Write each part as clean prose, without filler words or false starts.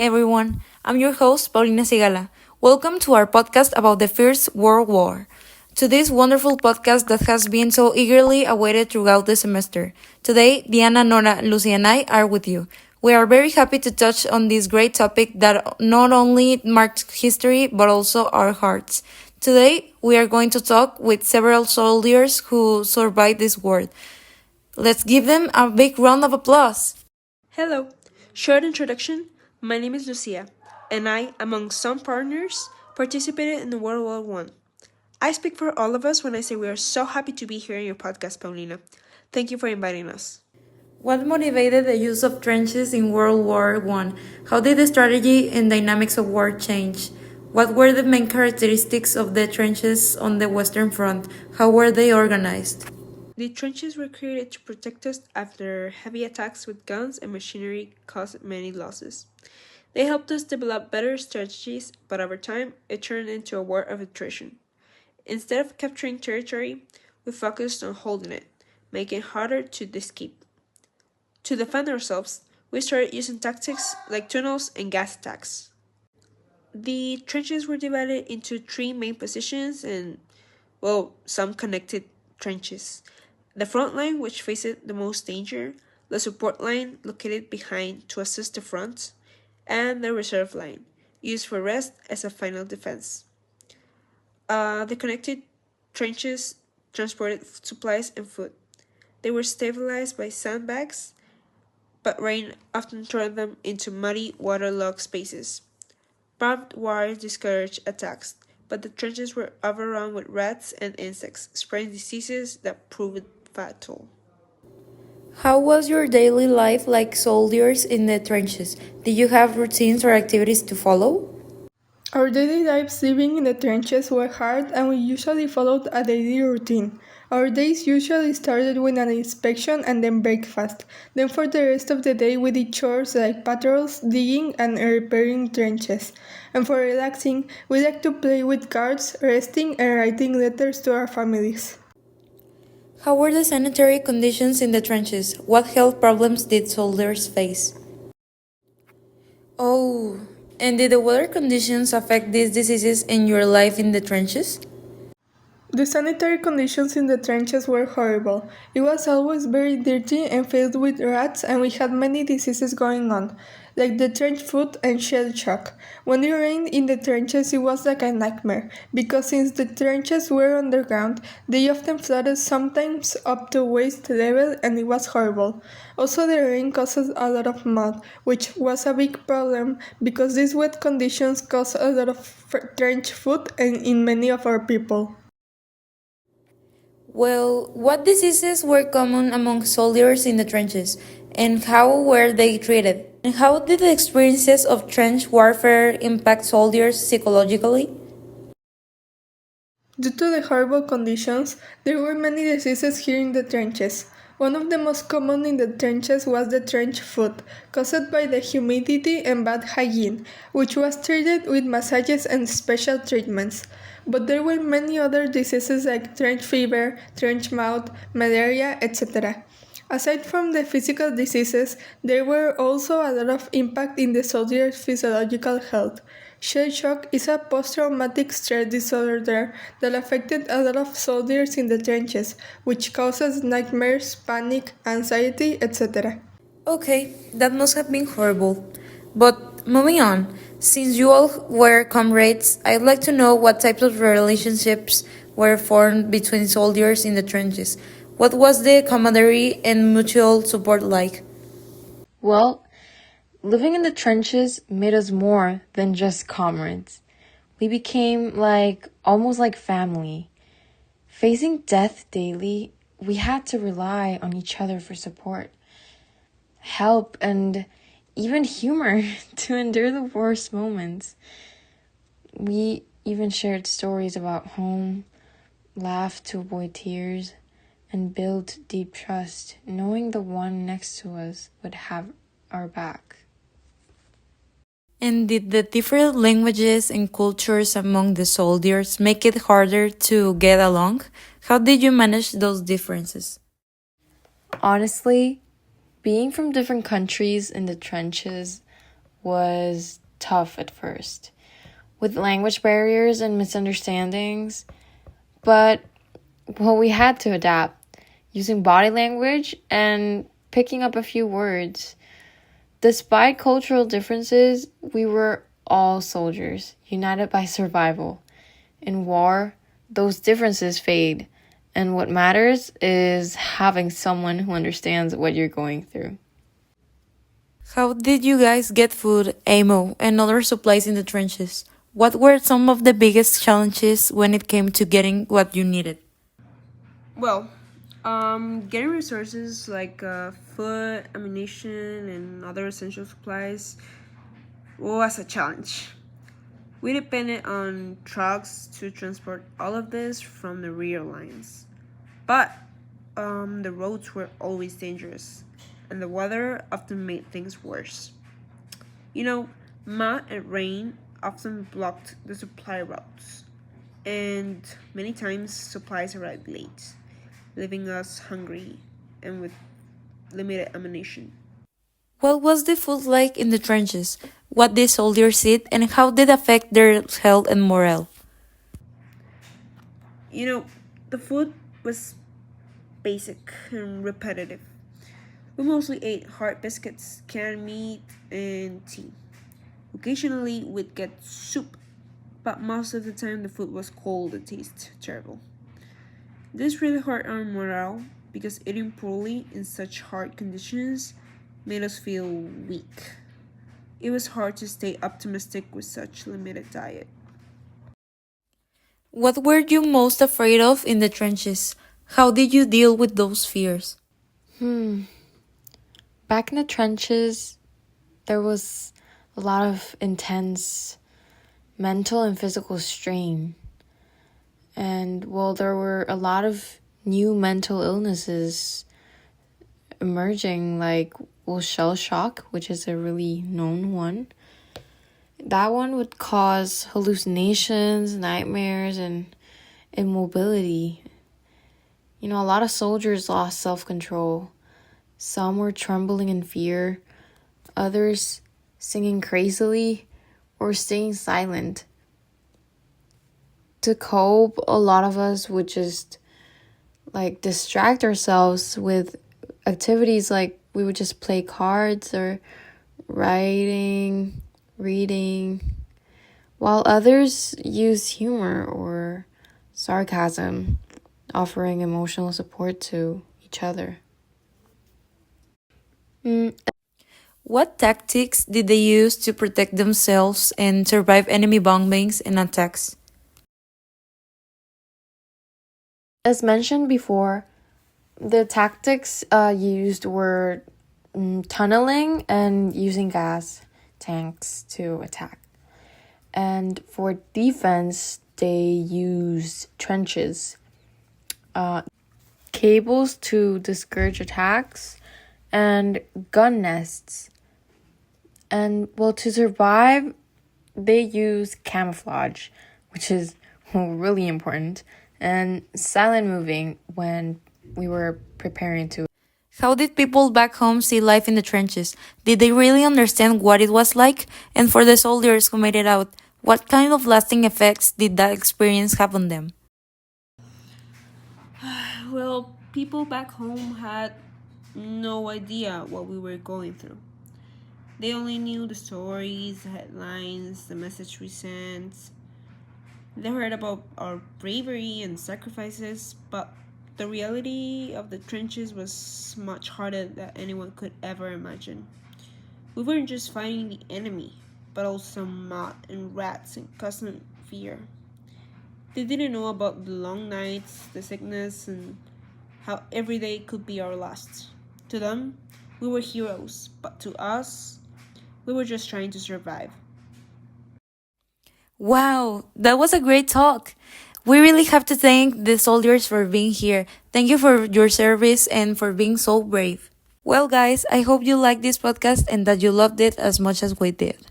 Everyone. I'm your host, Paulina Sigala. Welcome to our podcast about the First World War. To this wonderful podcast that has been so eagerly awaited throughout the semester. Today, Diana, Nora, Lucia, and I are with you. We are very happy to touch on this great topic that not only marks history but also our hearts. Today, we are going to talk with several soldiers who survived this war. Let's give them a big round of applause. Hello. Short introduction. My name is Lucia, and I, among some partners, participated in the World War One. I speak for all of us when I say we are so happy to be here in your podcast, Paulina. Thank you for inviting us. What motivated the use of trenches in World War One? How did the strategy and dynamics of war change? What were the main characteristics of the trenches on the Western Front? How were they organized? The trenches were created to protect us after heavy attacks with guns and machinery caused many losses. They helped us develop better strategies, but over time, it turned into a war of attrition. Instead of capturing territory, we focused on holding it, making it harder to escape. To defend ourselves, we started using tactics like tunnels and gas attacks. The trenches were divided into three main positions and, some connected trenches. The front line, which faced the most danger, the support line, located behind to assist the front, and the reserve line, used for rest as a final defense. The connected trenches transported supplies and food. They were stabilized by sandbags, but rain often turned them into muddy, waterlogged spaces. Barbed wire discouraged attacks, but the trenches were overrun with rats and insects, spreading diseases that proved fatal. How was your daily life like soldiers in the trenches? Did you have routines or activities to follow? Our daily lives living in the trenches were hard and we usually followed a daily routine. Our days usually started with an inspection and then breakfast. Then for the rest of the day we did chores like patrols, digging and repairing trenches. And for relaxing, we like to play with cards, resting and writing letters to our families. How were the sanitary conditions in the trenches? What health problems did soldiers face? Oh, and did the weather conditions affect these diseases in your life in the trenches? The sanitary conditions in the trenches were horrible. It was always very dirty and filled with rats, and we had many diseases going on, like the trench foot and shell shock. When it rained in the trenches, it was like a nightmare, because since the trenches were underground, they often flooded sometimes up to waist level, and it was horrible. Also, the rain causes a lot of mud, which was a big problem because these wet conditions caused a lot of trench foot and in many of our people. Well, what diseases were common among soldiers in the trenches, and how were they treated? And how did the experiences of trench warfare impact soldiers psychologically? Due to the horrible conditions, there were many diseases here in the trenches. One of the most common in the trenches was the trench foot, caused by the humidity and bad hygiene, which was treated with massages and special treatments. But there were many other diseases like trench fever, trench mouth, malaria, etc. Aside from the physical diseases, there were also a lot of impact in the soldier's physiological health. Shell shock is a post-traumatic stress disorder that affected a lot of soldiers in the trenches, which causes nightmares, panic, anxiety, etc. Okay, that must have been horrible. But moving on, since you all were comrades, I'd like to know what types of relationships were formed between soldiers in the trenches. What was the camaraderie and mutual support like? Well, living in the trenches made us more than just comrades. We became almost like family. Facing death daily, we had to rely on each other for support, help, and even humor to endure the worst moments. We even shared stories about home, laughed to avoid tears, and built deep trust, knowing the one next to us would have our back. And did the different languages and cultures among the soldiers make it harder to get along? How did you manage those differences? Honestly, being from different countries in the trenches was tough at first, with language barriers and misunderstandings. But, well, we had to adapt, using body language and picking up a few words. Despite cultural differences, we were all soldiers, united by survival. In war, those differences fade, and what matters is having someone who understands what you're going through. How did you guys get food, ammo, and other supplies in the trenches? What were some of the biggest challenges when it came to getting what you needed? Well, getting resources like food, ammunition, and other essential supplies was a challenge. We depended on trucks to transport all of this from the rear lines. But the roads were always dangerous, and the weather often made things worse. You know, mud and rain often blocked the supply routes, and many times supplies arrived late, leaving us hungry and with limited ammunition. What was the food like in the trenches? What did soldiers eat, and how did it affect their health and morale? You know, the food was basic and repetitive. We mostly ate hard biscuits, canned meat, and tea. Occasionally, we'd get soup, but most of the time the food was cold and tasted terrible. This really hurt our morale because eating poorly in such hard conditions made us feel weak. It was hard to stay optimistic with such limited diet. What were you most afraid of in the trenches? How did you deal with those fears? Back in the trenches, there was a lot of intense mental and physical strain. And, well, there were a lot of new mental illnesses emerging, like, well, shell shock, which is a really known one. That one would cause hallucinations, nightmares, and immobility. You know, a lot of soldiers lost self-control. Some were trembling in fear, others singing crazily or staying silent. To cope, a lot of us would just like distract ourselves with activities like we would just play cards or writing, reading, while others use humor or sarcasm, offering emotional support to each other. What tactics did they use to protect themselves and survive enemy bombings and attacks? As mentioned before, the tactics used were tunneling and using gas tanks to attack. And for defense, they used trenches, cables to discourage attacks, and gun nests. And, well, to survive, they use camouflage, which is really important, and silent moving when we were preparing to. How did people back home see life in the trenches? Did they really understand what it was like? And for the soldiers who made it out, what kind of lasting effects did that experience have on them? Well, people back home had no idea what we were going through. They only knew the stories, the headlines, the message we sent. They heard about our bravery and sacrifices, but the reality of the trenches was much harder than anyone could ever imagine. We weren't just fighting the enemy, but also mud and rats and constant fear. They didn't know about the long nights, the sickness, and how every day could be our last. To them, we were heroes, but to us, we were just trying to survive. Wow, that was a great talk. We really have to thank the soldiers for being here. Thank you for your service and for being so brave. Well, guys, I hope you liked this podcast and that you loved it as much as we did.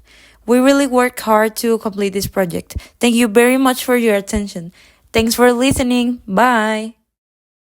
We really worked hard to complete this project. Thank you very much for your attention. Thanks for listening. Bye.